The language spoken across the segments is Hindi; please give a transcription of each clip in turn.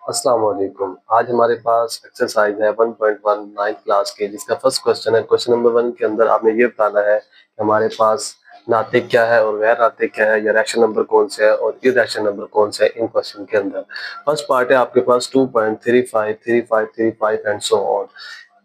अस्सलाम वालेकुम। आज हमारे पास एक्सरसाइज है 1.1 9th क्लास के, जिसका फर्स्ट क्वेश्चन है। क्वेश्चन नंबर 1 के अंदर आपने ये बताना है कि हमारे पास नातिक क्या है और गैर नातिक क्या है, या रैशनल नंबर कौन से है और इर्रेशनल नंबर कौन से है इन क्वेश्चन के अंदर। फर्स्ट पार्ट है आपके पास 2.35 35 35 एंड सो ऑन।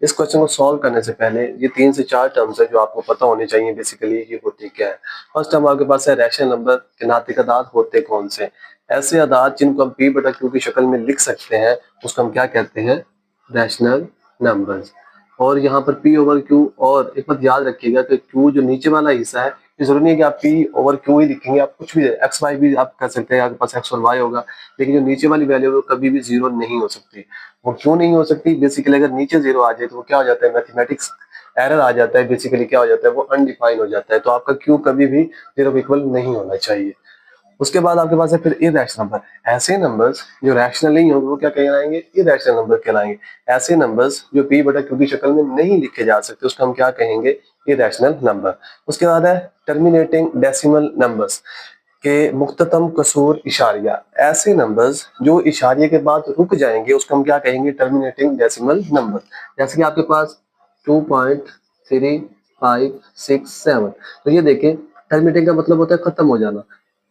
इस क्वेश्चन को सॉल्व करने से पहले ये 3 से 4 टर्म्स है जो आपको पता होने चाहिए बेसिकली ये होती क्या है। फर्स्ट टर्म आपके पास है रैशनल नंबर के नातिक अदाद होते कौन से। ऐसे अदाद जिनको हम p बटा q की शक्ल में लिख सकते हैं उसको हम क्या कहते हैं, रैशनल नंबर्स। और यहाँ पर p ओवर q, और एक बात याद रखिएगा कि q जो नीचे वाला हिस्सा है, ये जरूरी नहीं है कि आप p ओवर q ही लिखेंगे, आप कुछ भी x y भी आप कर सकते हैं, आपके पास x और y होगा, लेकिन जो नीचे वाली वैल्यू है वो कभी भी जीरो नहीं हो सकती। वो क्यों नहीं हो सकती, बेसिकली अगर नीचे जीरो आ जाए तो वो क्या हो जाता है, मैथमेटिक्स एरर आ जाता है, बेसिकली क्या हो जाता है, वो अनडिफाइन हो जाता है। तो आपका q कभी भी जीरो इक्वल नहीं होना चाहिए। उसके बाद आपके पास है फिर इरेशनल नंबर। ऐसे नंबर्स जो रैशनल नहीं होंगे वो क्या कहलाएंगे, इरेशनल नंबर कहलाएंगे। ऐसे नंबर्स जो p बटा q की शक्ल में नहीं लिखे जा सकते उसको हम क्या कहेंगे, इरेशनल नंबर। उसके बाद है टर्मिनेटिंग डेसिमल नंबर्स के मुख्ततम कसूर इशारिया। ऐसे नंबर्स जो इशारिये के बाद रुक जाएंगे उसको हम क्या कहेंगे, टर्मिनेटिंग डेसिमल नंबर। जैसे कि आपके पास 2.3567, तो ये देखें टर्मिनेटिंग का मतलब होता है खत्म हो जाना।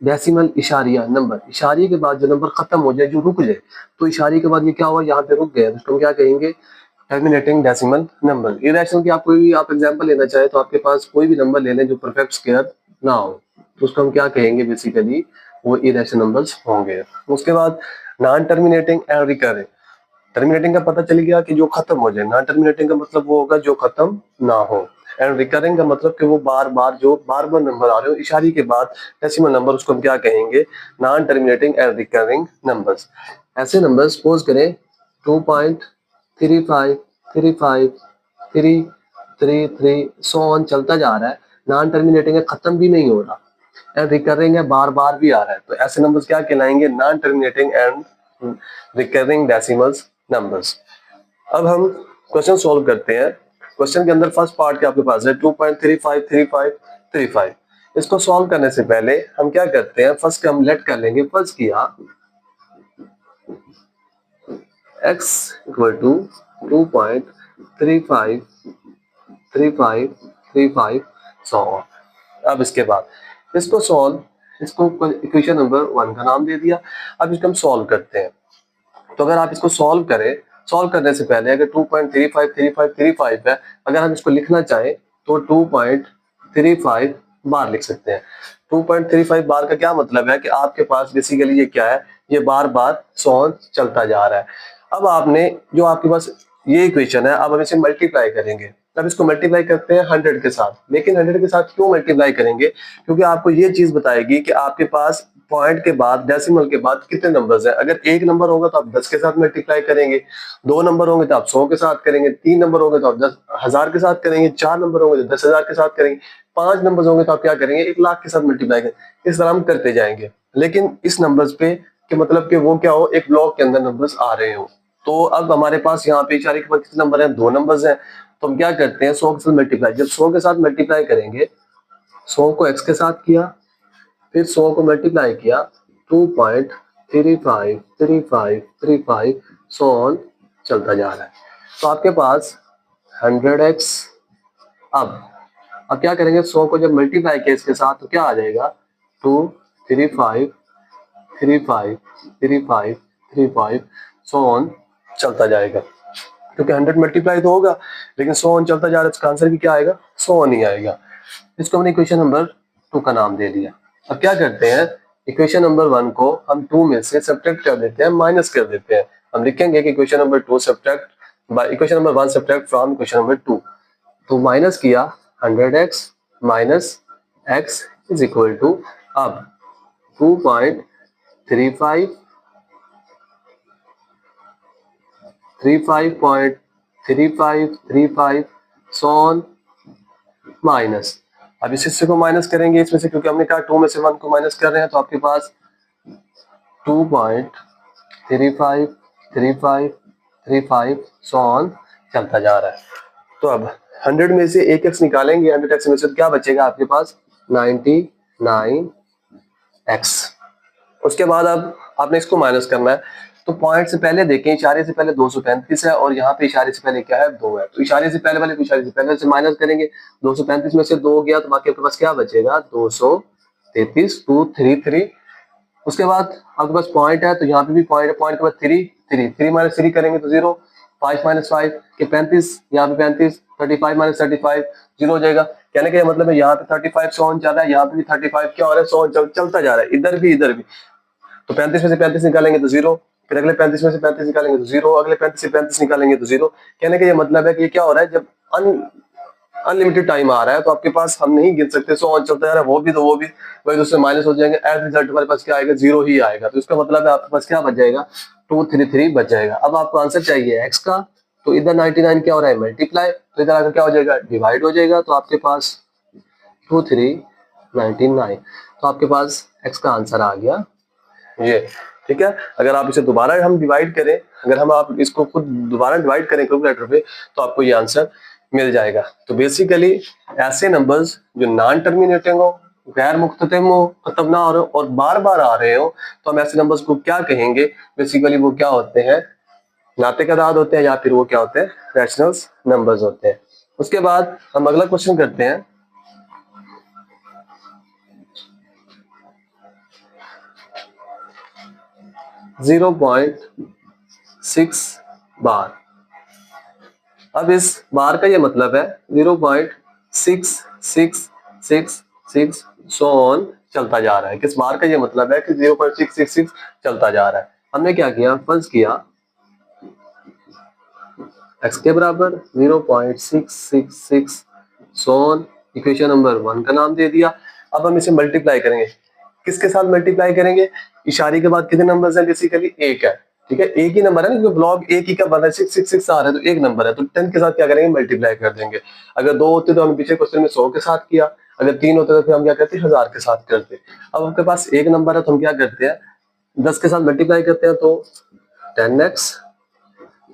डेसिमल इशारिया नंबर, इशारिये के बाद जो नंबर खत्म हो जाए, जो रुक जाए, तो इशारिये के बाद ये क्या हुआ, यहाँ पे रुक गया, तो उसको हम क्या कहेंगे, टर्मिनेटिंग डेसिमल नंबर। इरेशनल की आप कोई भी आप एग्जांपल लेना चाहे तो आपके पास कोई भी नंबर ले लें जो परफेक्ट स्क्वायर ना हो, तो उसको हम क्या कहेंगे, बेसिकली वो इरेशनल नंबर्स होंगे। उसके बाद non terminating and recurring. Terminating का पता चल गया कि जो खत्म हो जाए, नॉन टर्मिनेटिंग का मतलब वो होगा जो खत्म ना हो, एंड रिकरिंग का मतलब कि वो बार बार नंबर आ रहे हो इशारे के बाद डेसिमल नंबर, उसको हम क्या कहेंगे, non terminating and recurring numbers. ऐसे नंबर सपोज करें 2.35 35 333 सो ऑन चलता जा रहा है, नॉन टर्मिनेटिंग है, खत्म भी नहीं हो रहा, एंड रिकरिंग है, बार बार भी आ रहा है, तो ऐसे नंबर्स क्या कहलाएंगे, non terminating and recurring decimals numbers. अब हम क्वेश्चन सॉल्व करते हैं। क्वेश्चन के अंदर फर्स्ट पार्ट के आपके पास है 2.353535। इसको सॉल्व करने से पहले हम क्या करते हैं, फर्स्ट हम लेट कर लेंगे। फर्स्ट किया x इक्वल टू 2.353535 सो। अब इसके बाद इसको सॉल्व, इसको इक्वेशन नंबर 1 का नाम दे दिया। अब इसको हम सॉल्व करते हैं। तो अगर आप इसको सॉल्व करें, सॉल्व करने से पहले अगर 2.353535 है, अगर हम इसको लिखना चाहें तो 2.35 बार लिख सकते हैं। 2.35 बार का क्या मतलब है कि आपके पास बेसिकली ये क्या है, ये बार बार सॉन चलता जा रहा है। अब आपने जो आपके पास ये इक्वेशन है, अब हम इसे मल्टीप्लाई करेंगे। अब इसको मल्टीप्लाई करते हैं 100 के साथ, लेकिन 100 के साथ क्यों मल्टीप्लाई करेंगे, क्योंकि आपको ये चीज बताएगी कि आपके पास पॉइंट के बाद डेसिमल के बाद कितने नंबर्स हैं। अगर एक नंबर होगा तो आप 10 के साथ मल्टीप्लाई करेंगे, 2 नंबर होंगे तो आप 100 के साथ करेंगे, 3 नंबर होंगे तो आप 10,000 के साथ करेंगे, 4 नंबर होंगे तो 10,000 के साथ करेंगे, 5 नंबर होंगे तो आप क्या करेंगे, 1,00,000 के साथ मल्टीप्लाई करेंगे। इस तरह हम करते जाएंगे, लेकिन इस नंबर्स पे कि मतलब कि वो क्या हो, एक ब्लॉक के अंदर नंबर्स आ रहे हो। तो अब हमारे पास यहाँ पे इशारे के बाद कितने नंबर हैं, 2 नंबर्स हैं। तो हम क्या करते हैं, 100 के साथ मल्टीप्लाई। जब 100 के साथ मल्टीप्लाई करेंगे, 100 को x के साथ किया, फिर 100 को मल्टीप्लाई किया, 2.353535 सो ऑन चलता जा रहा है। तो आपके पास 100x। अब क्या करेंगे, 100 को जब मल्टीप्लाई किया इसके साथ तो क्या आ जाएगा, 2.353535 सो ऑन चलता जाएगा, क्योंकि 100 मल्टीप्लाई तो होगा लेकिन 100 ऑन चलता जा रहा है, इसका आंसर भी क्या आएगा, 100 ऑन ही आएगा। इसको हमने इक्वेशन नंबर 2 का नाम दे दिया। अब क्या करते हैं, इक्वेशन नंबर 1 को हम 2 में से सब्ट्रैक्ट कर देते हैं, माइनस कर देते हैं। हम लिखेंगे कि equation number 2 subtract by equation number 1 subtract from equation number 2। तो माइनस किया 100x minus x is equal to, अब 2.3535 सो ऑन माइनस। अब इस हिस्से को माइनस करेंगे इसमें से, क्योंकि हमने कहा 2 में से 1 को माइनस कर रहे हैं, तो आपके पास 2.3535 सो ऑन चलता जा रहा है। तो अब 100 में से एक x निकालेंगे, 100x में से तो क्या बचेगा आपके पास, 99x। उसके बाद अब आपने इसको माइनस करना है, तो तो पॉइंट से पहले देखें, इशारे से पहले 235 है और यहाँ पे इशारे से पहले क्या है 2 है, तो इशारे से पहले वाले को इशारे से पहले से माइनस करेंगे, 235 में से 2 गया तो बाकी आपके पास क्या बचेगा 233, 233। उसके बाद आपके पास पॉइंट है तो यहाँ पे भी पॉइंट है, पॉइंट के बाद 3 माइनस 3 करेंगे तो 0, 5 माइनस 5 के 35, यहाँ पे 35, 35 माइनस 35 0 हो जाएगा। कहने का मतलब है यहाँ पे 35 से ऑन चल रहा है, यहाँ पे भी 35 क्या हो रहा है 100 चलता जा रहा है, इधर भी इधर भी। तो 35 में से 35 निकालेंगे तो 0, फिर अगले 35 में से 35 निकालेंगे तो 0, अगले 35 से 35 निकालेंगे तो 0। कहने का ये मतलब है कि ये क्या हो रहा है, जब अनलिमिटेड टाइम आ रहा है तो आपके पास हम नहीं गिन सकते, 100 ऑन चलता जा रहा है, वो भी तो वो भी वही दूसरे माइनस हो जाएंगे, एज रिजल्ट हमारे पास क्या आएगा 0 ही आएगा। तो इसका मतलब है आपके पास क्या बच जाएगा 233 बच जाएगा। अब आपको आंसर चाहिए x का, तो इधर 99 क्या हो रहा है मल्टीप्लाई, तो इधर आकर क्या हो जाएगा डिवाइड हो जाएगा, तो आपके पास 2399, तो आपके पास x का आंसर आ गया ये। ठीक है, अगर आप इसे दोबारा हम डिवाइड करें, अगर हम आप इसको खुद दोबारा डिवाइड करें कैलकुलेटर पे तो आपको ये आंसर मिल जाएगा। तो बेसिकली ऐसे नंबर्स जो नॉन टर्मिनेटिंग हो, गैर मुख्ततिम हो, खत्म ना हो रहे और बार बार आ रहे हो, तो हम ऐसे नंबर्स को क्या कहेंगे, बेसिकली वो क्या होते हैं नातिक अदाद होते हैं, या फिर वो क्या होते हैं रैशनल नंबर्स होते हैं। उसके बाद हम अगला क्वेश्चन करते हैं। जीरो पॉइंट 6 बार। अब इस बार का ये मतलब है 0.6666 सो ऑन चलता जा रहा है। किस बार का ये मतलब है कि 0.666 चलता जा रहा है। हमने क्या किया, फर्ज किया x के बराबर 0.666 सो ऑन, इक्वेशन नंबर 1 का नाम दे दिया। अब हम इसे मल्टीप्लाई करेंगे, किसके साथ मल्टीप्लाई करेंगे, इशारे के बाद कितने नंबर्स हैं, बेसिकली एक है। ठीक है, एक ही नंबर है ना, क्योंकि ब्लॉक एक ही का बना है, 666 आ रहा है तो एक नंबर है, तो 10 के साथ क्या करेंगे मल्टीप्लाई कर देंगे। अगर 2 होते तो हम पीछे क्वेश्चन में 100 के साथ किया, अगर 3 होते तो फिर हम क्या करते 1000 के साथ करते। अब आपके पास एक नंबर है तो हम क्या करते हैं 10 के साथ मल्टीप्लाई करते हैं, तो 10x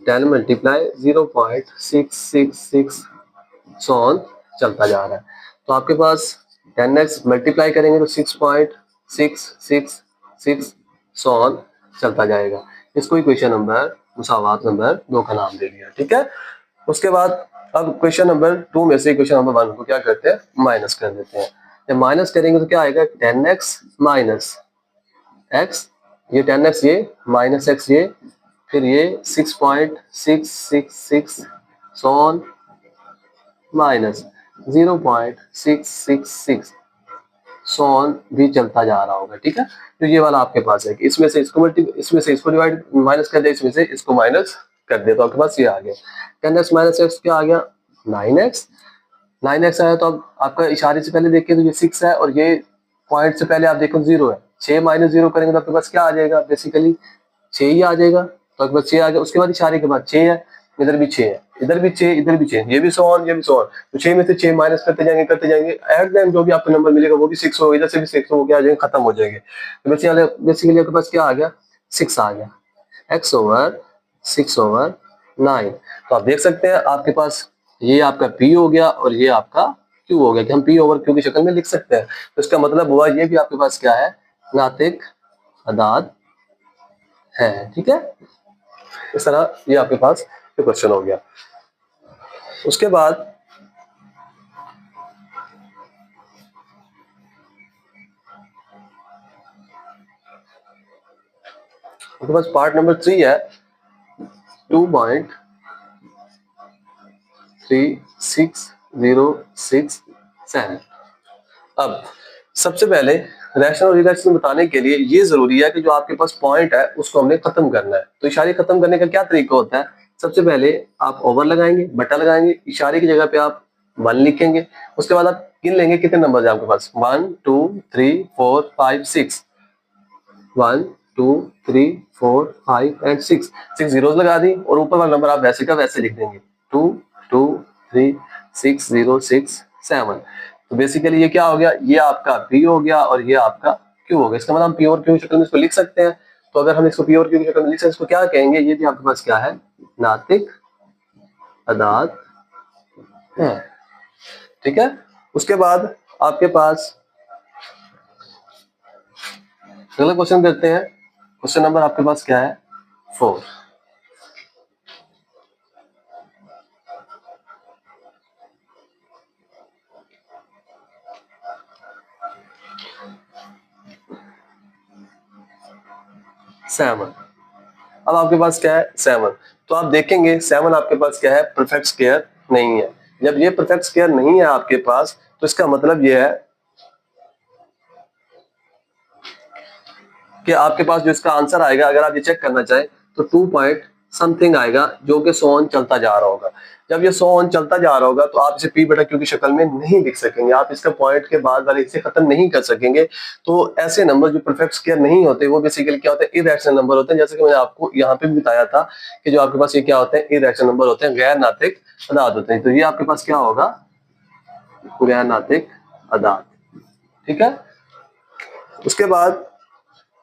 10 मल्टीप्लाई 0.666 सो ऑन चलता जा रहा है। तो आपके पास 10x मल्टीप्लाई करेंगे तो 6.666 सो ऑन चलता जाएगा। इसको इक्वेशन नंबर मुसावात नंबर 2 का नाम दे दिया। ठीक है, उसके बाद अब क्वेश्चन नंबर 2 में से क्वेश्चन नंबर 1 को क्या करते हैं माइनस कर देते हैं। जब माइनस करेंगे तो क्या आएगा 10x माइनस x, ये 10x ये माइनस x ये, फिर ये 6.666 so on minus 0.666 so on भी चलता जा रहा होगा। ठीक है, तो ये वाला आपके पास है कि इसमें से इसको डिवाइड माइनस कर दे, इसमें से इसको माइनस कर दे, तो आपके पास ये आ गया 10x माइनस x क्या आ गया 9x। 9x आया तो अब आपका इशारे से पहले देखिए तो ये 6 है और ये पॉइंट से पहले आप देखो 0 है, 6 माइनस 0 करेंगे तो आपके पास क्या आ जाएगा बेसिकली 6 ही आ जाएगा, तो आपके पास 6 आ गया। उसके बाद इशारे के बाद 6 है, इधर भी 6 है, इधर भी 6, इधर भी 6, ये भी 100 ऑन ये भी 100 ऑन, तो 6 में से 6 माइनस करते जाएंगे एट द एंड जो भी आपको नंबर मिलेगा वो भी 6 हो, इधर से भी 6 हो गया, खत्म हो जाएंगे। तो बेसिकली आपके पास क्या आ गया 6 आ गया, x ओवर 6/9। तो आप देख सकते हैं आपके पास ये आपका p हो गया और ये आपका q हो गया, कि हम p ओवर q की शक्ल में लिख सकते हैं। तो इसका मतलब हुआ ये भी आपके पास क्या है नातिक अदाद है। ठीक है, इस तरह ये आपके पास क्वेश्चन हो गया। उसके बाद आपके पास पार्ट नंबर 3 है 2.36067। अब सबसे पहले रैशनल और इरेशनल बताने के लिए ये जरूरी है कि जो आपके पास पॉइंट है उसको हमने खत्म करना है। तो इशारे खत्म करने का क्या तरीका होता है, सबसे पहले आप ओवर लगाएंगे, बटा लगाएंगे, इशारे की जगह पे आप 1 लिखेंगे, उसके बाद आप गिन लेंगे कितने नंबर है आपके पास 1 2 3 4 5 6, 1 2 3 4 5 एंड 6 जीरोस लगा दी और ऊपर वाला नंबर आप वैसे का वैसे लिख देंगे 2 2 3 6 0 6 7। तो बेसिकली ये क्या हो गया, ये आपका p हो गया और ये आपका q हो गया। इसका मतलब हम p और q की शक्ल में इसको लिख सकते हैं। तो अगर हम इसको p और q की शक्ल में लिख सकते हैं, इसको क्या कहेंगे, ये भी आपके पास क्या है नातिक अदाद है। ठीक है, उसके बाद आपके पास अगला क्वेश्चन करते हैं। क्वेश्चन नंबर आपके पास क्या है 4। सेवन। अब आपके पास क्या है 7। तो आप देखेंगे 7 आपके पास क्या है परफेक्ट स्क्वायर नहीं है। जब ये परफेक्ट स्क्वायर नहीं है आपके पास तो इसका मतलब ये है कि आपके पास जो इसका आंसर आएगा, अगर आप ये चेक करना चाहें तो 2 पॉइंट समथिंग आएगा जो कि सो ऑन चलता जा रहा होगा। जब ये सो ऑन चलता जा रहा होगा तो आप इसे पी बटा क्यू की शक्ल में नहीं लिख सकेंगे, आप इसका पॉइंट के बाद वाले हिस्से खत्म नहीं कर सकेंगे। तो ऐसे नंबर जो परफेक्ट स्क्वायर नहीं होते वो बेसिकली क्या होते हैं इरैशनल नंबर होते हैं। जैसे कि मैंने आपको यहाँ पे भी बताया था कि जो आपके पास ये क्या होते हैं इरैशनल नंबर होते हैं, गैर नातिक अदाद होते हैं। तो ये आपके पास क्या होगा गैर नातिक अदाद। ठीक है। उसके बाद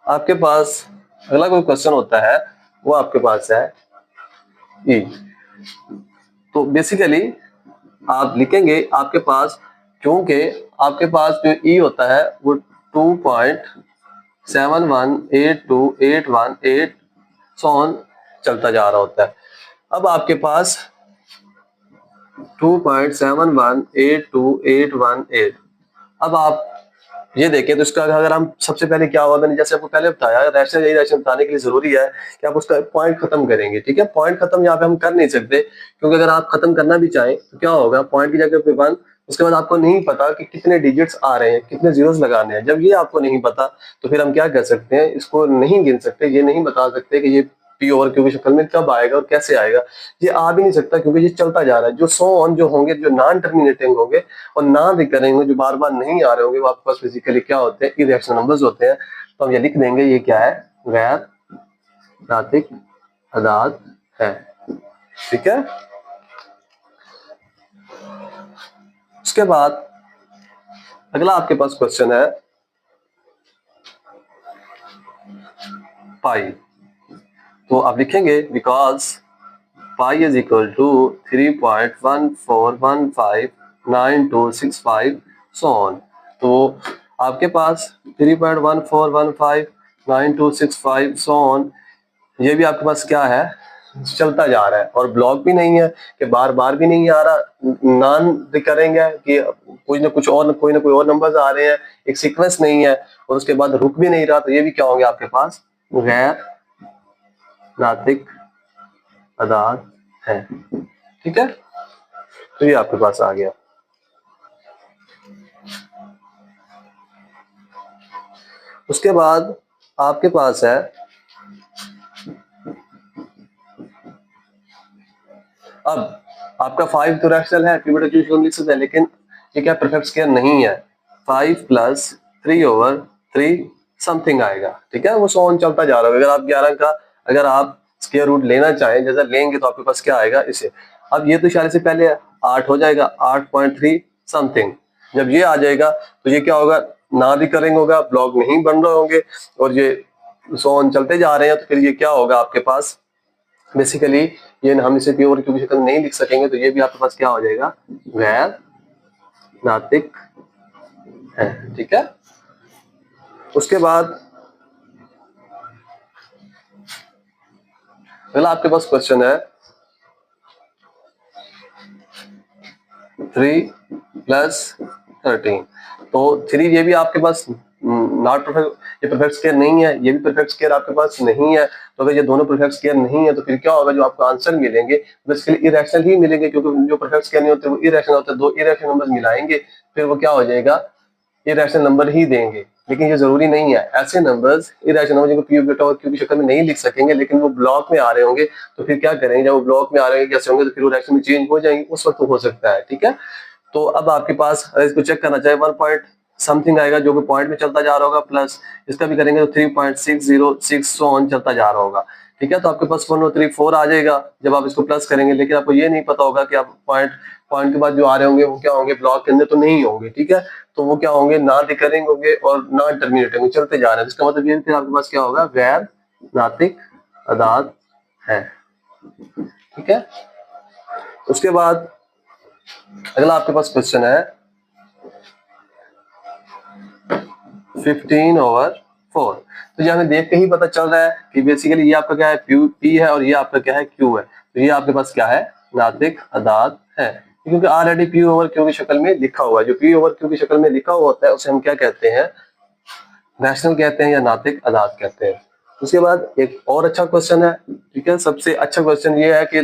आपके पास अगला कोई क्वेश्चन होता है वो आपके पास है ई। तो बेसिकली आप लिखेंगे आपके पास, क्योंकि आपके पास जो ई होता है वो 2.71828118 सोन चलता जा रहा होता है। अब आपके पास 2.71828118, अब आप ये देखें तो इसका अगर हम सबसे पहले क्या होगा, मैंने जैसे आपको पहले बताया रैशनल, यही रैशनल बताने के लिए जरूरी है कि आप उसका पॉइंट खत्म करेंगे। ठीक है। पॉइंट खत्म यहाँ पे हम कर नहीं सकते, क्योंकि अगर आप खत्म करना भी चाहें तो क्या होगा पॉइंट की जगह पे 1, उसके बाद आपको नहीं पता कि कितने डिजिट्स आ रहे हैं, कितने जीरोस लगाने हैं। जब ये आपको नहीं पता तो फिर हम क्या कर सकते हैं, इसको नहीं गिन सकते, ये नहीं बता सकते कि ये पी ओवर क्यू की शक्ल में कब आएगा और कैसे आएगा। ये आ भी नहीं सकता क्योंकि ये चलता जा रहा है। जो सो ऑन जो होंगे, जो नॉन टर्मिनेटिंग होंगे और ना रिकरिंग होंगे, जो बार बार नहीं आ रहे होंगे, वो आपके पास फिजिकली क्या होते हैं इरेशनल नंबर्स होते हैं। तो हम ये लिख देंगे ये क्या है गैर नातिक अदाद है। ठीक है। उसके बाद अगला आपके पास क्वेश्चन है पाई। तो आप लिखेंगे because pi is equal to 3.14159265 so on. तो आपके पास 3.14159265 सो ऑन, ये भी आपके पास क्या है चलता जा रहा है और ब्लॉक भी नहीं है कि बार बार भी नहीं आ रहा, नॉन रिकरिंग है कि कुछ ना कुछ और कोई ना कोई और नंबर्स आ रहे हैं, एक सीक्वेंस नहीं है और उसके बाद रुक भी नहीं रहा। तो ये भी क्या होंगे आपके पास गैर नातिक अदाद है। ठीक है। तो ये आपके पास आ गया। उसके बाद आपके पास है अब आपका 5 तो रैशनल है, पी बटा क्यू लिख सकते हैं, लेकिन ये क्या परफेक्ट स्क्वायर नहीं है। 5 + 3/3 समथिंग आएगा। ठीक है। वो सो ऑन चलता जा रहा है। अगर आप 11 का अगर आप स्क्वायर रूट लेना चाहें जैसा लेंगे तो आपके पास क्या आएगा इसे। अब ये तो इशारे से पहले 8 हो जाएगा, 8.3 समथिंग। जब ये आ जाएगा तो ये क्या होगा ना रिकरिंग होगा, ब्लॉक नहीं बन रहे होंगे और ये सो ऑन चलते जा रहे हैं। तो फिर ये क्या होगा आपके पास बेसिकली ये हम इसे पी ओवर क्यू की शक्ल में नहीं लिख सकेंगे। तो ये भी आपके पास क्या हो जाएगा गैर नातिक है। ठीक है। उसके बाद अगला आपके पास क्वेश्चन है 3 + 13। तो 3 ये भी आपके पास नॉट परफेक्ट, ये परफेक्ट स्क्वायर नहीं है, ये भी परफेक्ट स्क्वायर आपके पास नहीं है। तो अगर ये दोनों परफेक्ट स्क्वायर नहीं है तो फिर क्या होगा जो आपको आंसर मिलेंगे बेसिकली इरेशनल ही मिलेंगे, क्योंकि जो परफेक्ट स्क्वायर नहीं होते वो इरेशनल होते हैं। दो इरेशनल नंबर मिलाएंगे फिर वो क्या हो जाएगा इरेशनल नंबर ही देंगे। लेकिन ये जरूरी नहीं है, ऐसे नंबर्स इरेशनल नंबर जिनको पी बेटा और क्यू की शक्ल में नहीं लिख सकेंगे लेकिन वो ब्लॉक में आ रहे होंगे। तो फिर क्या करेंगे जब वो ब्लॉक में आ रहे होंगे कैसे होंगे तो फिर वो इरेशनल में चेंज हो जाएंगे, उस वक्त हो सकता है। ठीक है। तो अब आपके पास इसको चेक करना चाहिए 1 पॉइंट समथिंग आएगा जो कि पॉइंट में चलता जा रहा होगा, प्लस इसका भी करेंगे तो 3.606 सो ऑन चलता जा रहा होगा। ठीक है। तो आपके पास 103.4 आ जाएगा जब आप इसको प्लस करेंगे, लेकिन आपको ये नहीं पता होगा कि आप पॉइंट पॉइंट के बाद जो आ रहे होंगे वो क्या होंगे ब्लॉक के अंदर तो नहीं होंगे। ठीक है। तो वो क्या होंगे ना रिकरिंग होंगे और ना टर्मिनेट होंगे, चलते जा रहे हैं। इसका मतलब ये फिर आपके पास क्या होगा गैर नातिक अदाद है। ठीक है। उसके बाद अगला आपके पास क्वेश्चन है 15/4। 4। तो ये हमें देख के ही पता चल रहा है कि बेसिकली ये आपका क्या है, P है और ये आपका क्या है, Q है। तो ये आपके पास क्या है, नातिक अदाद है, क्योंकि ऑलरेडी P ओवर Q की शक्ल में लिखा हुआ है। जो P ओवर Q की शक्ल में लिखा हुआ होता है उसे हम क्या कहते हैं, रैशनल कहते हैं या नातिक अदाद कहते हैं। उसके बाद एक और अच्छा क्वेश्चन है, ठीक है। सबसे अच्छा क्वेश्चन ये है कि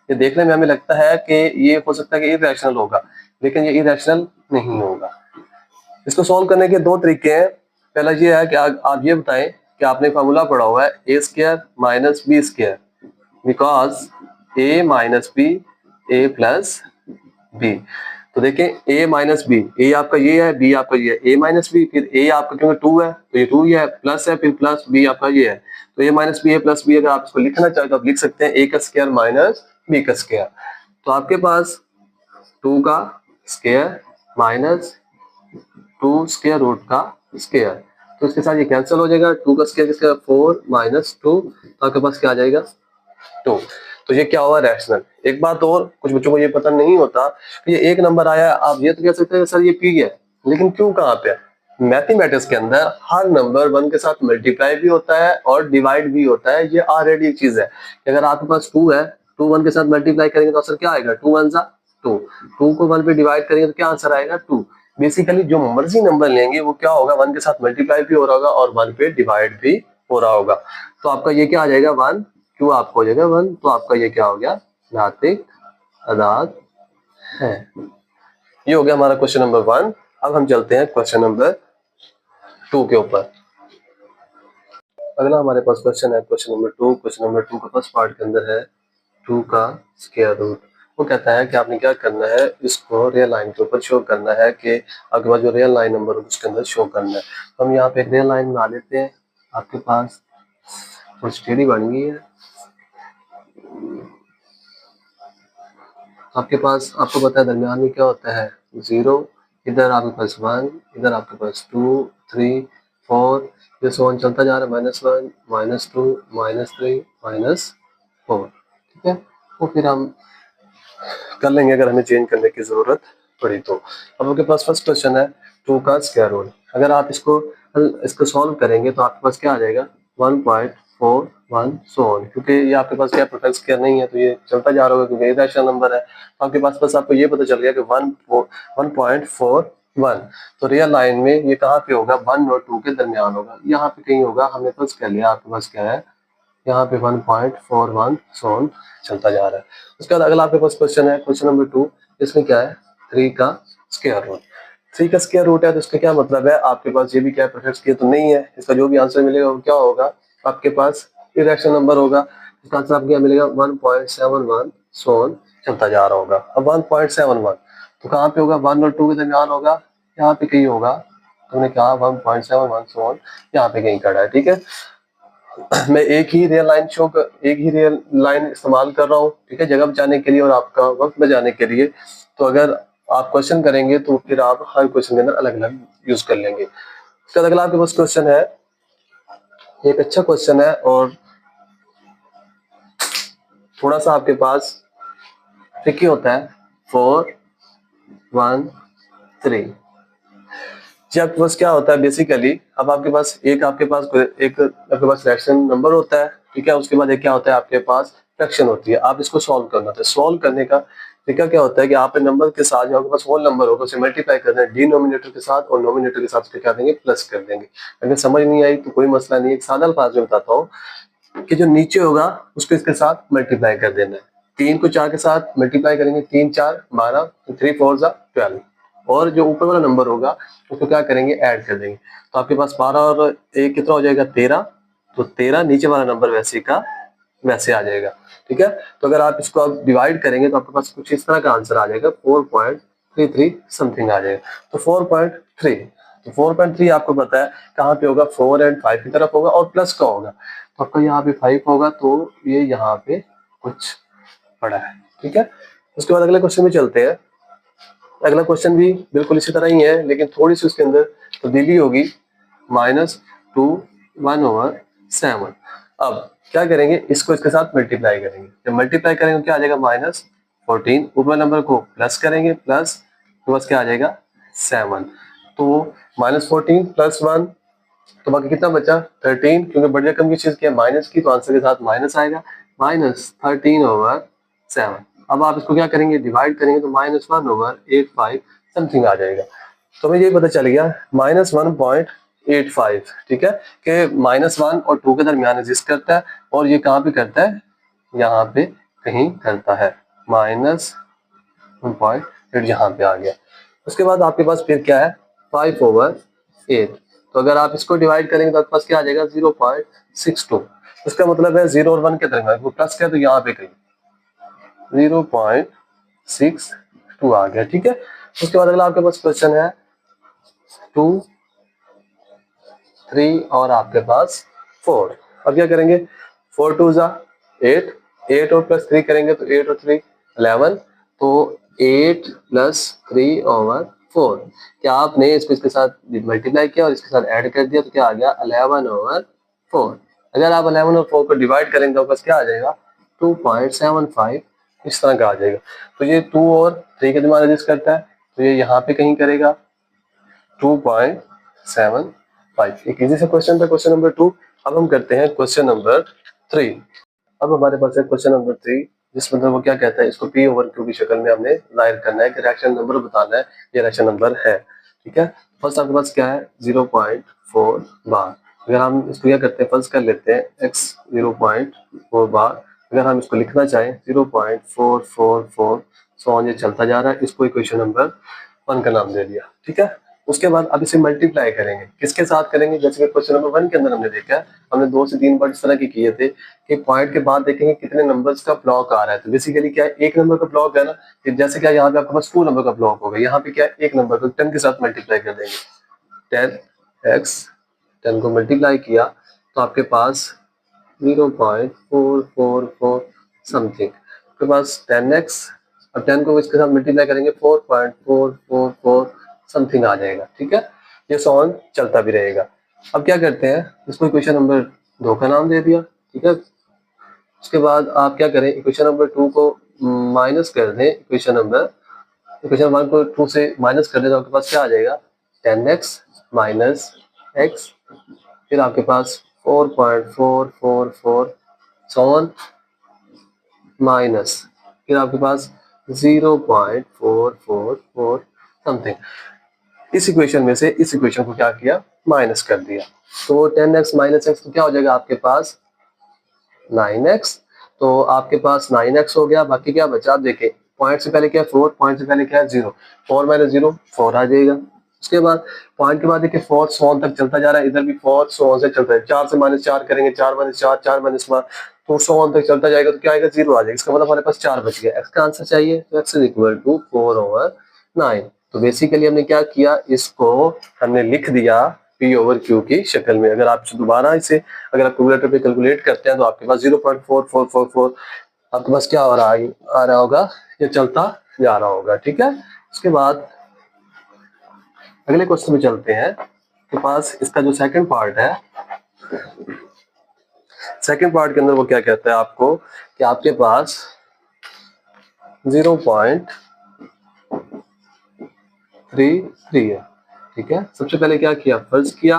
ये देखने में हमें लगता है कि ये हो सकता है कि इरैशनल होगा, लेकिन ये इरैशनल नहीं होगा। इसको सॉल्व करने के दो तरीके हैं। पहला ये है कि आप ये बताएं कि आपने फार्मूला पढ़ा हुआ है A square minus B square, because A minus B A plus B. तो देखें ए माइनस बी, ए आपका ये है, बी आपका ये है, ए माइनस बी, फिर ए आपका क्योंकि 2 है तो ये 2 ही है, प्लस है, फिर प्लस बी आपका ये है। तो ए minus B A plus B, अगर आप इसको लिखना चाहें तो आप लिख सकते हैं ए का स्क्वायर माइनस बी का स्क्वायर। तो आपके पास 2 का स्क्वायर माइनस 2 स्क्वायर रूट का स्क्वायर, तो इसके साथ ये कैंसिल हो जाएगा। 2 का स्क्वायर किसका, 4 माइनस 2, तो आपके पास क्या आ जाएगा, 2। तो ये क्या हुआ, रैशनल। एक बात और, कुछ बच्चों को ये पता नहीं होता, ये एक नंबर आया, आप ये तो कह सकते हैं सर ये पी है, लेकिन क्यों कहाँ पे है। मैथमेटिक्स के अंदर हर नंबर 1 के साथ मल्टीप्लाई भी होता है और डिवाइड भी होता है। ये ऑलरेडी एक चीज है कि अगर आपके पास 2 है, 2 1 के साथ मल्टीप्लाई करेंगे तो आंसर क्या आएगा, 2 1 जा 2, 2 को 1 पे डिवाइड करेंगे तो क्या आंसर आएगा, 2। बेसिकली जो मर्जी नंबर लेंगे वो क्या होगा, 1 के साथ मल्टीप्लाई भी हो रहा होगा और 1 पे डिवाइड भी हो रहा होगा। तो आपका ये क्या आ जाएगा, 1, क्यों आपको हो जाएगा 1, तो आपका ये क्या हो गया, नातिक अदाद है। ये हो गया हमारा क्वेश्चन नंबर 1। अब हम चलते हैं क्वेश्चन नंबर 2 के ऊपर। अगला हमारे पास क्वेश्चन है क्वेश्चन नंबर 2। क्वेश्चन नंबर 2 का फर्स्ट पार्ट के अंदर है 2 का स्क्वायर रूट। वो कहता है कि आपने क्या करना है, इसको रियल लाइन के ऊपर शो करना है कि आपके पास जो रियल लाइन नंबर है उसके अंदर शो करना है। तो हम यहाँ पे एक रियल लाइन बना लेते हैं। आपके पास थोड़ी स्टेडी बन गई है। आपके पास, आपको पता है दरमियान में क्या होता है, 0, इधर आपके पास 1, इधर आपके पास 2 3 4, ये सोन चलता जा रहा है, -1 -2 -3 -4, ठीक है। तो फिर हम कर लेंगे अगर हमें चेंज करने की जरूरत पड़ी तो। अब आपके पास फर्स्ट क्वेश्चन है 2 का स्क्वायर रूट। अगर आप इसको सॉल्व करेंगे तो आपके पास क्या आ जाएगा, 1.41 सो ऑन, क्योंकि ये आपके पास क्या परफेक्ट स्क्वायर नहीं है तो ये चलता जा रहा होगा क्योंकि ये रैशनल नंबर है। तो आपके पास बस आपको ये पता चल गया कि 1.41, तो रियल लाइन में ये कहाँ पे होगा, 1 और 2 के दरमियान होगा, यहाँ पे कहीं होगा। हमने फर्स्ट कर लिया, आपके पास क्या है, यहाँ पे 1.41 सोन चलता जा रहा है। उसके बाद अगला आपके पास क्वेश्चन है क्वेश्चन नंबर 2। इसमें क्या है, 3 का स्क्वायर रूट। 3 का स्क्वायर रूट है तो इसका क्या मतलब है, आपके पास ये भी क्या परफेक्ट स्क्वायर तो नहीं है। इसका जो भी आंसर मिलेगा वो क्या होगा, आपके पास इरेशनल नंबर होगा। इसका आंसर आपको क्या मिलेगा, 1.71 सोन चलता जा रहा होगा। अब 1.71 तो कहाँ पे होगा, 1 और 2 के दरमियान होगा, यहाँ पे कहीं होगा। तुमने कहा 1.71 सोन यहाँ पे कहीं खड़ा है, ठीक है। मैं एक ही रियल लाइन इस्तेमाल कर रहा हूँ, ठीक है, जगह बचाने के लिए और आपका वक्त बचाने के लिए। तो अगर आप क्वेश्चन करेंगे तो फिर आप हर क्वेश्चन के अंदर अलग अलग यूज कर लेंगे। उसके बाद अगला आपके पास क्वेश्चन है, एक अच्छा क्वेश्चन है और थोड़ा सा आपके पास ट्रिकी होता है। 4 1 3, जी आपके पास क्या होता है बेसिकली, अब आपके पास फ्रैक्शन नंबर होता है, ठीक है। उसके बाद एक क्या होता है, आपके पास फ्रैक्शन होती है। आप इसको सॉल्व करना होता है। सॉल्व करने का तरीका क्या होता है कि आप नंबर के साथ जो आपके पास होल नंबर होगा उसे मल्टीप्लाई करना है डिनोमिनेटर के साथ और नोमिनेटर के साथ उसके क्या देंगे, प्लस कर देंगे। अगर समझ नहीं आई तो कोई मसला नहीं है, एक सादा अल्फाज में बताता हूँ कि जो नीचे होगा उसको इसके साथ मल्टीप्लाई कर देना है। 3 को 4 के साथ मल्टीप्लाई करेंगे, 3 4 12, 3 4 12, और जो ऊपर वाला नंबर होगा उसको क्या करेंगे, ऐड कर देंगे। तो आपके पास 12 और 1 कितना हो जाएगा, 13। तो 13 नीचे वाला नंबर वैसे का वैसे आ जाएगा, ठीक है। तो अगर आप इसको आप डिवाइड करेंगे तो आपके पास कुछ इस तरह का आंसर आ जाएगा, 4.33 समथिंग आ जाएगा। तो 4.3, तो 4.3 आपको पता है कहाँ पे होगा, 4 और 5 की तरफ होगा और प्लस का होगा। तो आपका यहाँ पे 5 होगा, तो ये यहाँ पे कुछ पड़ा है, ठीक है। उसके बाद अगले क्वेश्चन में चलते हैं। अगला क्वेश्चन भी बिल्कुल इसी तरह ही है, लेकिन थोड़ी सी उसके अंदर तब्दीली होगी, -2 1/7। अब क्या करेंगे, इसको इसके साथ मल्टीप्लाई करेंगे। जब मल्टीप्लाई करेंगे तो क्या आ जाएगा, -14, ऊपर नंबर को प्लस करेंगे, प्लस तो बस क्या आ जाएगा, 7। तो -14 + 1 तो बाकी कितना बचा 13, क्योंकि बढ़िया कम की चीज क्या है माइनस की, तो आंसर के साथ माइनस आएगा, -13/7। अब आप इसको क्या करेंगे डिवाइड करेंगे तो -1/85 समथिंग आ जाएगा। तो हमें ये पता चल गया -1.85, ठीक है, कि -1 और 2 के दरमियान एग्जिस्ट करता है, और ये कहाँ पे करता है, यहाँ पे कहीं करता है, -1.8 यहाँ पे आ गया। उसके बाद आपके पास फिर क्या है 5/8, तो अगर आप इसको डिवाइड करेंगे तो आपके पास क्या आ जाएगा 0.62। इसका मतलब है 0 और 1 के दरमियान वो प्लस क्या है, तो यहाँ पे कहीं 0.62 आ गया, ठीक है। उसके बाद अगला आपके पास क्वेश्चन है 2, 3 और आपके पास 4। अब क्या करेंगे 4 2 जा 8, 8 और प्लस 3 करेंगे तो 8 और 3 11, तो 8 + 3/4। क्या आपने इसको इसके साथ मल्टीप्लाई किया और इसके साथ ऐड कर दिया तो क्या आ गया 11/4। अगर आप 11 और 4 को डिवाइड करेंगे तो बस क्या आ जाएगा 2.75, इस तरह का आ जाएगा। तो ये 2 और 3 के दिमाग एडजस्ट करता है, तो ये यहाँ पे कहीं करेगा 2.75। एक इजी सा क्वेश्चन था क्वेश्चन नंबर 2। अब हम करते हैं क्वेश्चन नंबर 3। अब हमारे पास है क्वेश्चन नंबर 3, जिसमें वो क्या कहता है, इसको P/Q की शक्ल में हमने जाहिर करना है कि रिएक्शन नंबर बताना है, ये रिएक्शन नंबर है, ठीक है। फर्स्ट आपके पास क्या है 0.4 बार। अगर हम इसको क्या करते हैं फर्स्ट कर लेते हैं x 0.4 बार। अगर हम इसको लिखना चाहें 0.444 सो ये चलता जा रहा है, इसको इक्वेशन नंबर 1 का नाम दे दिया, ठीक है। उसके बाद अब इसे मल्टीप्लाई करेंगे, किसके साथ करेंगे, जैसे कि क्वेश्चन नंबर 1 के अंदर हमने देखा है, हमने 2 से 3 बार इस तरह के किए थे कि पॉइंट के बाद देखेंगे कितने नंबर्स का ब्लॉक आ रहा है। तो बेसिकली क्या है एक नंबर का ब्लॉक है ना, जैसे क्या यहाँ पे आपके पास 2 नंबर का ब्लॉक होगा, यहाँ पे क्या है एक नंबर को 10 के साथ मल्टीप्लाई कर देंगे। 10x 10 को मल्टीप्लाई किया तो आपके पास 0.444 समथिंग, आपके पास 10x, अब 10 को इसके साथ मल्टीप्लाई करेंगे 4.444 समथिंग आ जाएगा, ठीक है। ये सॉन चलता भी रहेगा। अब क्या करते हैं इसको इक्वेशन नंबर 2 का नाम दे दिया, ठीक है। उसके बाद आप क्या करें इक्वेशन नंबर 2 को माइनस कर दें, इक्वेशन 1 को 2 से माइनस कर दें तो आपके पास क्या आ जाएगा 10x माइनस x, फिर आपके पास 4.444 सॉन माइनस, फिर आपके पास 0.444 समथिंग। इस इक्वेशन में से इस इक्वेशन को क्या किया माइनस कर दिया, तो 10x माइनस x तो क्या हो जाएगा आपके पास 9x। तो आपके पास 9x हो गया, बाकी क्या बचा आप देखें पॉइंट से पहले क्या है 4, पॉइंट से पहले क्या है 0, 4 - 0 4 आ जाएगा। उसके बाद पॉइंट के बाद देखिए 4 सोन तक चलता जा रहा है, इधर भी 4 सोन से चलता है, 4 से -4 करेंगे 4 - 4 4 - 1 तो सोन तक चलता जाएगा तो क्या आएगा 0 आ जाएगा। इसका मतलब हमारे पास 4 बच गया। x का आंसर चाहिए तो x = 4/9। तो बेसिकली हमने क्या किया इसको हमने लिख दिया P/Q की शक्ल में। अगर आप दोबारा इसे अगर आप कैलकुलेटर पे कैलकुलेट करते हैं तो आपके पास 0.4444 आपके पास क्या आ रहा होगा, ये चलता जा रहा होगा, ठीक है। उसके बाद अगले क्वेश्चन में चलते हैं के पास इसका जो सेकंड पार्ट है, सेकंड पार्ट के अंदर वो क्या कहता है आपको कि आपके पास 0.33 है, ठीक है। सबसे पहले क्या किया फर्स्ट किया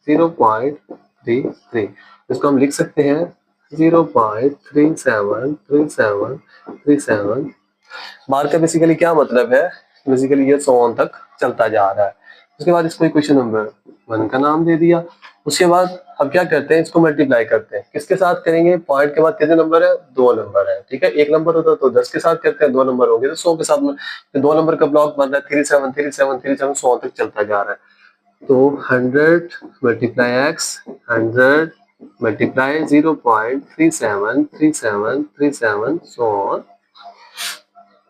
0.33, इसको हम लिख सकते हैं 0.373737। बार का बेसिकली क्या मतलब है, बेसिकली ये 100 तक चलता जा रहा है। उसके बाद इसको इक्वेशन नंबर 1 का नाम दे दिया। उसके बाद अब क्या करते हैं इसको मल्टीप्लाई करते हैं, किसके साथ करेंगे पॉइंट के बाद कितने नंबर है 2 नंबर है, ठीक है। एक नंबर होता तो 10 के साथ करते हैं, 2 नंबर होंगे तो 100 के साथ में 2 नंबर का ब्लॉक बन रहा है 373737 100 तक चलता जा रहा है। तो 100 × x 100 × 0.373737 सो ऑन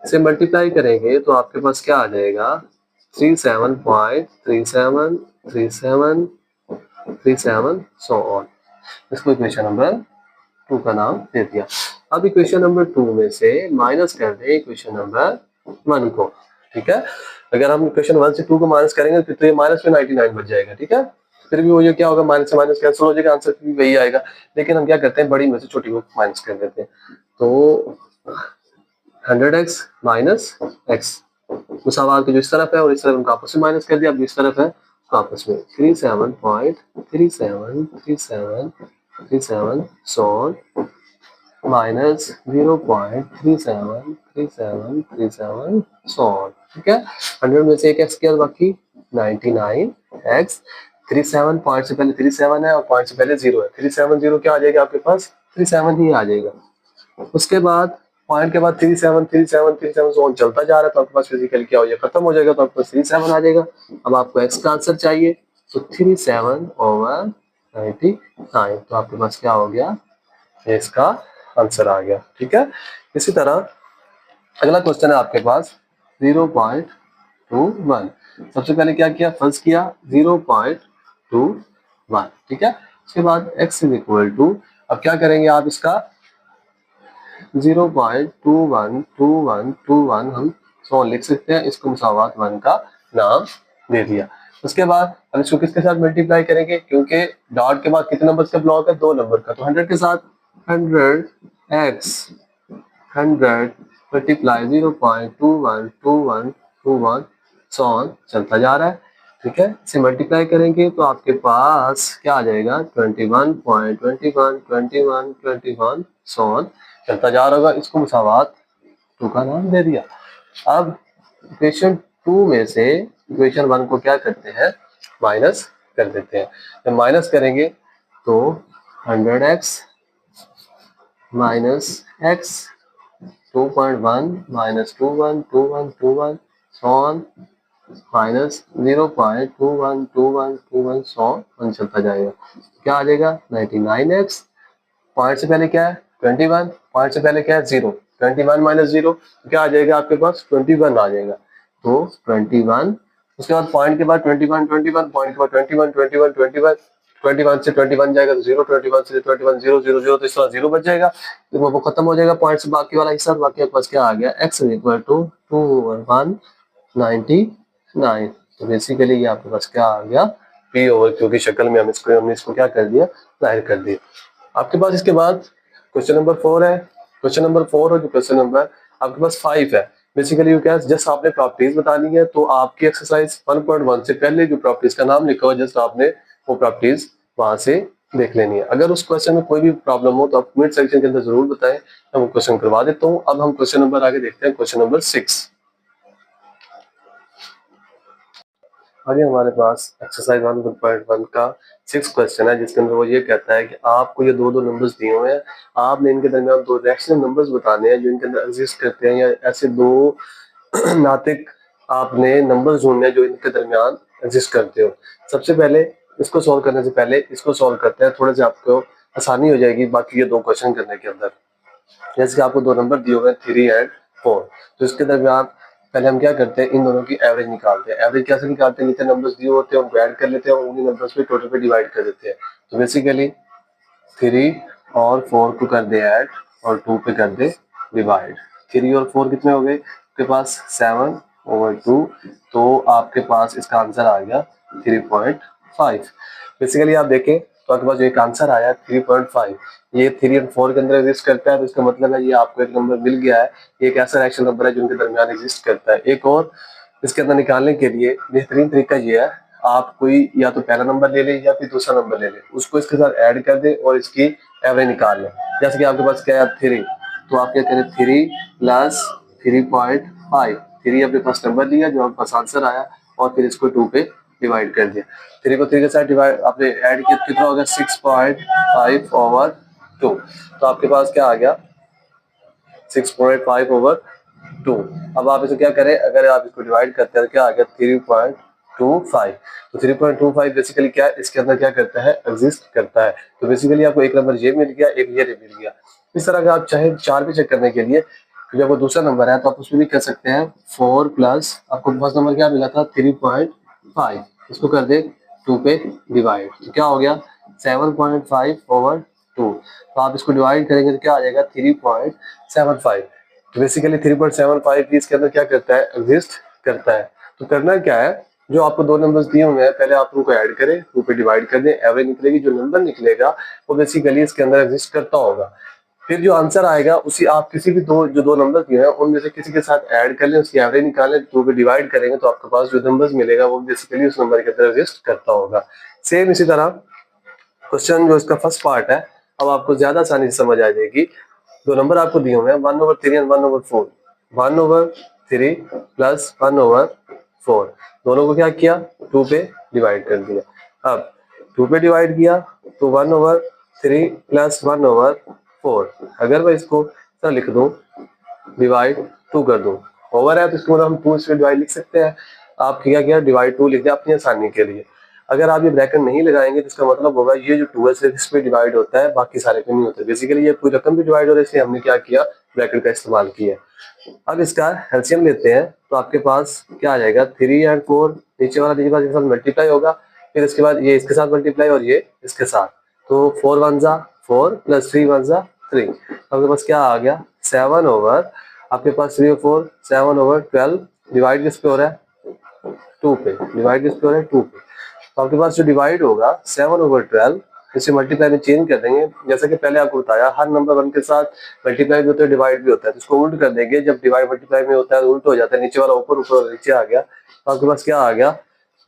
से मल्टीप्लाई करेंगे तो आपके पास क्या आ जाएगा 37.373737 सो ऑन। इसको इक्वेशन नंबर 2 का नाम दे दिया। अब इक्वेशन नंबर 2 में से माइनस कर दें इक्वेशन नंबर 1 को, ठीक है। अगर हम इक्वेशन 1 से 2 को माइनस करेंगे तो ये माइनस में 99 बच जाएगा, ठीक है। फिर भी वो ये क्या होगा माइनस से माइनस कैंसिल हो जाएगा, आंसर भी वही आएगा। लेकिन हम क्या करते हैं बड़ी में से छोटी को माइनस कर देते हैं, तो 100x - x मुसावार के जो इस तरफ है और इस तरफ उनका आपस में माइनस कर दिया, अब इस तरफ है तो आपस में 37.373737 सॉन माइनस 0.373737 सॉन। ठीक है, 100 में से एक एक्स किया बाकी 99x। 37 पॉइंट से पहले 37 है और पॉइंट से पहले 0 है, 370 क्या आ जाएगा आपके पास, 37 ही आ जाएगा। उसके बाद पॉइंट के बाद 37 सो चलता जा रहा है, तो आपके पास फिजिकली क्या हो जाएगा, खत्म हो जाएगा, तो आपके पास 37 आ जाएगा। अब आपको एक्स का आंसर चाहिए, तो 37/99, तो आपके पास क्या हो गया, इसका आंसर आ गया। ठीक है, इसी तरह अगला क्वेश्चन है आपके पास 0.21। सबसे पहले क्या किया, फर्स्ट किया 0.21। ठीक है, उसके बाद x इज इक्वल टू, अब क्या करेंगे आप, इसका 0.212121 हम सो लिख सकते हैं, इसको मुसावात 1 का नाम दे दिया। उसके बाद हम इसको किसके साथ मल्टीप्लाई करेंगे, क्योंकि डॉट के बाद कितने नंबर का ब्लॉक है, 2 नंबर का, तो 100 के साथ 100x 100 मल्टीप्लाई 0.212121 सॉन चलता जा रहा है। ठीक है, इसे मल्टीप्लाई करेंगे तो आपके पास क्या आ जाएगा, 21.212121 सॉन चलता जा रहा होगा, इसको मुसावात 2 का नाम दे दिया। अब इक्वेशन 2 में से इक्वेशन 1 को क्या करते हैं, माइनस कर देते हैं। जब माइनस करेंगे तो 100x minus x 2.1 minus 212121 so on minus 0.212121 so on चलता जाएगा, क्या आ जाएगा 99x। पॉइंट से पहले क्या है 21, पॉइंट से पहले क्या है 0, 21 माइनस 0 क्या आ जाएगा आपके पास 21 आ जाएगा, तो 21। उसके बाद पॉइंट के बाद 21 पॉइंट के बाद 21 से 21 जाएगा तो 0, 21 से 21 0 0 0, तो इस तरह 0 बच जाएगा, तो वो खत्म हो जाएगा पॉइंट से बाकी वाला हिस्सा। बाकी आपके पास क्या आ गया, x इज इक्वल टू 2199। तो बेसिकली ये आपके पास क्या आ गया, p ओवर q की शक्ल में हमने इसको क्या कर दिया, जाहिर कर दिया। आपके पास इसके बाद क्वेश्चन नंबर 4 है। क्वेश्चन नंबर 4 और जो क्वेश्चन नंबर आपके पास 5 है, बेसिकली यू क्या, जस्ट आपने प्रॉपर्टीज बतानी है, तो आपकी एक्सरसाइज 1.1 से पहले जो प्रॉपर्टीज का नाम लिखा हुआ है, जस्ट आपने वो प्रॉपर्टीज वहां से देख लेनी है। अगर उस क्वेश्चन में कोई भी प्रॉब्लम हो तो आप कमेंट सेक्शन के अंदर जरूर बताएं, मैं वो क्वेश्चन करवा देता हूँ। अब हम क्वेश्चन नंबर आगे देखते हैं, क्वेश्चन नंबर 6। आगे हमारे पास एक्सरसाइज 1.1 का 6 क्वेश्चन है, जिसके अंदर वो ये कहता है कि आपको ये दो नंबर्स दिए हुए हैं, आपने इनके दरमियान 2 रैशनल नंबर्स बताने हैं जो इनके अंदर एग्जिस्ट करते हैं, या ऐसे 2 नातिक आपने नंबर्स ढूंढने हैं जो इनके दरमियान एग्जिस्ट करते हो। सबसे पहले इसको सॉल्व करने से पहले इसको सॉल्व करते हैं, थोड़े से आपको आसानी हो जाएगी बाकी ये 2 क्वेश्चन करने के अंदर। जैसे कि आपको 2 नंबर दिए हुए हैं 3 एंड 4, तो इसके दरमियान पहले हम क्या करते हैं, इन दोनों की एवरेज निकालते हैं। एवरेज कैसे निकालते हैं, जितने नंबर्स दिए होते हैं उनको ऐड कर लेते हैं और उन्हीं नंबर्स पे टोटल पे डिवाइड कर देते हैं। तो बेसिकली 3 और 4 को कर दे ऐड और 2 पे कर दे डिवाइड। 3 और 4 कितने हो गए आपके पास 7/2, तो आपके पास इसका आंसर आ गया 3.5। बेसिकली आप देखें तो आपके पास जो एक आंसर आया 3.5, ये 3 और 4 के अंदर एग्जिस्ट करता है, तो इसका मतलब है ये आपको एक नंबर मिल गया है, एक ऐसा रैशनल नंबर है जो उनके दरमियान एग्जिस्ट करता है। एक और इसके अंदर निकालने के लिए बेहतरीन तरीका ये है, आप कोई या तो पहला नंबर ले लें या फिर दूसरा नंबर ले लें, उसको इसके साथ ऐड कर दें और इसकी एवरेज निकाल लें। जैसे कि आपके पास क्या है 3, तो आप क्या करें 3 प्लस 3.5, 3 अपने पास नंबर लिया जो आपके पास आंसर आया और फिर इसको 2 पे डिवाइड कर दिया। 3 को 3 के साथ डिवाइड आपने ऐड किया, कितना हो गया 6.5/2, तो आपके पास क्या आ गया 6.5/2। अब आप इसे क्या करें, अगर आप इसको डिवाइड करते हैं क्या आ गया 3.25, तो 3.25 बेसिकली क्या है, इसके अंदर क्या करता है एग्जिस्ट करता है। तो बेसिकली आपको एक नंबर ये मिल गया, एक ये मिल गया। इस तरह का आप चाहे 4 भी चेक करने के लिए, क्योंकि आपको दूसरा नंबर है तो आप उसमें भी कर सकते हैं 4 प्लस आपको फर्स्ट नंबर क्या मिला था 3.5, इसको कर दे 2 पे डिवाइड, तो क्या हो गया 7.5/2। तो आप इसको डिवाइड करेंगे तो क्या आ जाएगा 3.75। तो बेसिकली 3.75 भी इसके अंदर क्या करता है एग्जिस्ट करता है। तो करना क्या है, जो आपको 2 नंबर्स दिए हुए हैं पहले आप उनको ऐड करें, 2 पे डिवाइड कर दें, एवरेज निकलेगी, जो नंबर निकलेगा वो बेसिकली इसके अंदर एग्जिस्ट करता होगा। फिर जो आंसर आएगा उसी आप किसी भी दो नंबर दिए हैं उनमें से किसी के साथ ऐड कर लें, उसकी एवरेज निकालें, 2 पे डिवाइड करेंगे तो आपके पास जो नंबर्स मिलेगा वो बेसिकली उस नंबर के अंदर एग्जिस्ट करता होगा। सेम इसी तरह क्वेश्चन जो इसका फर्स्ट पार्ट है, अब आपको ज्यादा आसानी से समझ आ जाएगी। दो नंबर आपको दिए हुए हैं 1/3 एंड 1/4। 1/3 प्लस 1/4, दोनों को क्या किया 2 पे डिवाइड कर दिया। अब 2 पे डिवाइड किया तो 1/3 प्लस 1/4, अगर मैं इसको सर लिख दूं डिवाइड 2 कर दूं, ओवर है तो इसको मतलब हम 2 से डिवाइड लिख सकते हैं। आप क्या किया डिवाइड 2 लिख दिया अपनी आसानी के लिए। अगर आप ये ब्रैकेट नहीं लगाएंगे तो इसका मतलब होगा ये जो 2 है सिर्फ इस पे डिवाइड होता है, बाकी सारे पे नहीं होता। बेसिकली ये कोई रकम भी डिवाइड हो रही है, इसलिए हमने क्या किया ब्रैकेट का इस्तेमाल किया। अब इसका एलसीएम लेते हैं तो आपके पास क्या आ जाएगा 3 एंड 4, नीचे वाला नीचे वाले के साथ मल्टीप्लाई होगा, फिर इसके बाद ये इसके साथ मल्टीप्लाई और ये इसके साथ, तो 4 1 जा 4 प्लस 3 1 जा 3। आपके पास क्या आ गया 7 ओवर, आपके पास 3 और 4 7/12, डिवाइड किस पे हो रहा है 2 पे, डिवाइड किस पे हो रहा है 2 पे। तो आपके पास जो डिवाइड होगा 7/12, इसे मल्टीप्लाई में चेंज कर देंगे। जैसा कि पहले आपको बताया हर नंबर 1 के साथ मल्टीप्लाई भी होता है डिवाइड भी होता है, तो इसको उल्ट कर देंगे। जब डिवाइड मल्टीप्लाई में होता है तो उल्ट हो जाता है, नीचे वाला ऊपर ऊपर वाला नीचे आ गया। तो आपके पास क्या आ गया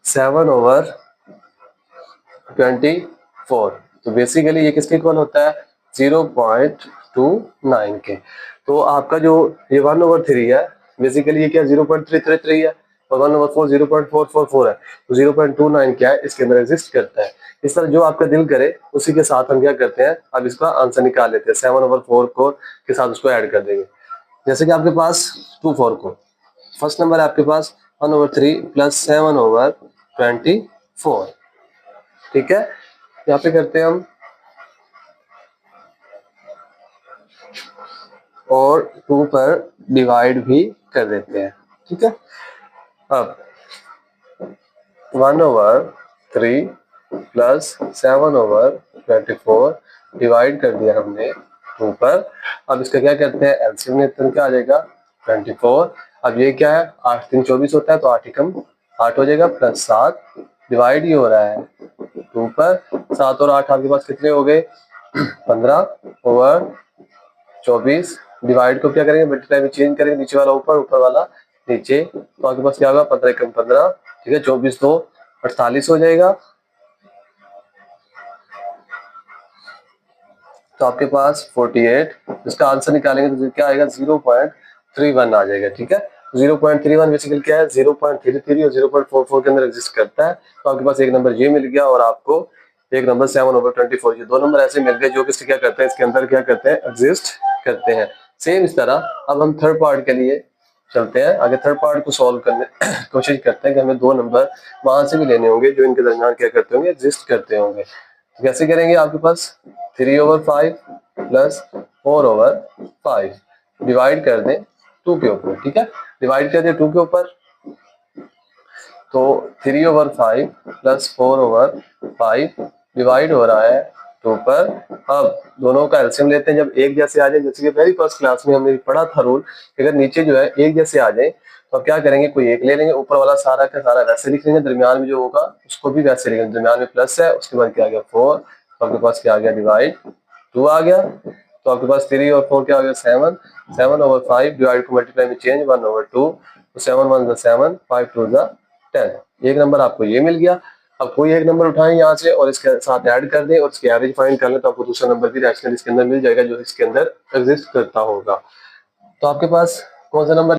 7/24। तो बेसिकली ये किसके इक्वल होता है 0.29 के। तो आपका जो ये 1/3 है बेसिकली ये क्या 0.333 है और 1/4 0.444 है, तो 0.29 क्या है इसके अंदर एग्जिस्ट करता है। इस तरह जो आपका दिल करे उसी के साथ हम क्या करते हैं, अब इसका आंसर निकाल लेते हैं। 7/4 को के साथ उसको ऐड कर देंगे। जैसे कि आपके पास 2/4 को फर्स्ट नंबर है आपके पास 1/3 प्लस 7/24, ठीक है। यहाँ पे करते हैं हम और 2 पर डिवाइड भी कर देते हैं, ठीक है। अब 1/3 प्लस 7/24 डिवाइड कर दिया हमने 2 पर। अब इसका क्या करते हैं एलसीएम लेते हैं, क्या आ जाएगा 24। अब ये क्या है 8 3 24 होता है, तो 8 एकम 8 हो जाएगा प्लस 7, डिवाइड ही हो रहा है 2 पर। 7 और 8 आपके पास कितने हो गए 15/24। डिवाइड को क्या करेंगे मल्टीप्लाई में चेंज करेंगे, नीचे वाला ऊपर ऊपर वाला नीचे, तो आपके पास क्या होगा 15 एकम 15, ठीक है। 24 2 48 हो जाएगा। तो आपके पास 48, इसका आंसर निकालेंगे तो क्या आएगा 0.31 आ जाएगा, ठीक है। 0.31 बेसिकली क्या है 0.33 और 0.44 के अंदर एग्जिस्ट करता है। तो आपके पास एक नंबर ये मिल गया और आपको एक नंबर 7/24। ये दो नंबर ऐसे मिल गए जो कि क्या करते हैं इसके अंदर क्या करते हैं एग्जिस्ट करते हैं। सेम इस तरह अब हम थर्ड पार्ट के लिए चलते हैं आगे। थर्ड पार्ट को सॉल्व करने कोशिश करते हैं कि हमें दो नंबर वहां से भी लेने होंगे जो इनके दरमियान क्या करते होंगे एग्जिस्ट करते होंगे। तो कैसे करेंगे, आपके पास 3/5 प्लस 4/5 डिवाइड कर दें 2 के ऊपर, ठीक है। डिवाइड कर दें 2 के ऊपर, तो 3/5 प्लस 4/5 डिवाइड हो रहा है 2 पर। अब दोनों का एलसीएम लेते हैं, जब एक जैसे आ जाए, जैसे कि वेरी फर्स्ट क्लास में हमने पढ़ा था रूल, अगर नीचे जो है एक जैसे आ जाए तो अब क्या करेंगे कोई एक ले लेंगे, ऊपर वाला सारा का सारा वैसे लिख लेंगे, दरमियान में जो होगा उसको भी वैसे लिखेंगे। दरमियान में प्लस है, उसके बाद क्या आ गया 4, तो आपके पास क्या आ गया डिवाइड 2 आ गया। तो आपके पास 3 और 4 क्या आ गया 7, 7/5 डिवाइड को मल्टीप्लाई में चेंज 1/2, तो 7 1 7 5 2 10। एक नंबर आपको ये मिल गया। अब कोई एक नंबर उठाएं यहाँ से और इसके साथ ऐड कर दें और इसकी एवरेज फाइंड कर लें, तो आपको दूसरा नंबर भी रैशनल इसके अंदर मिल जाएगा जो इसके अंदर एग्जिस्ट करता होगा। तो आपके पास कौन सा नंबर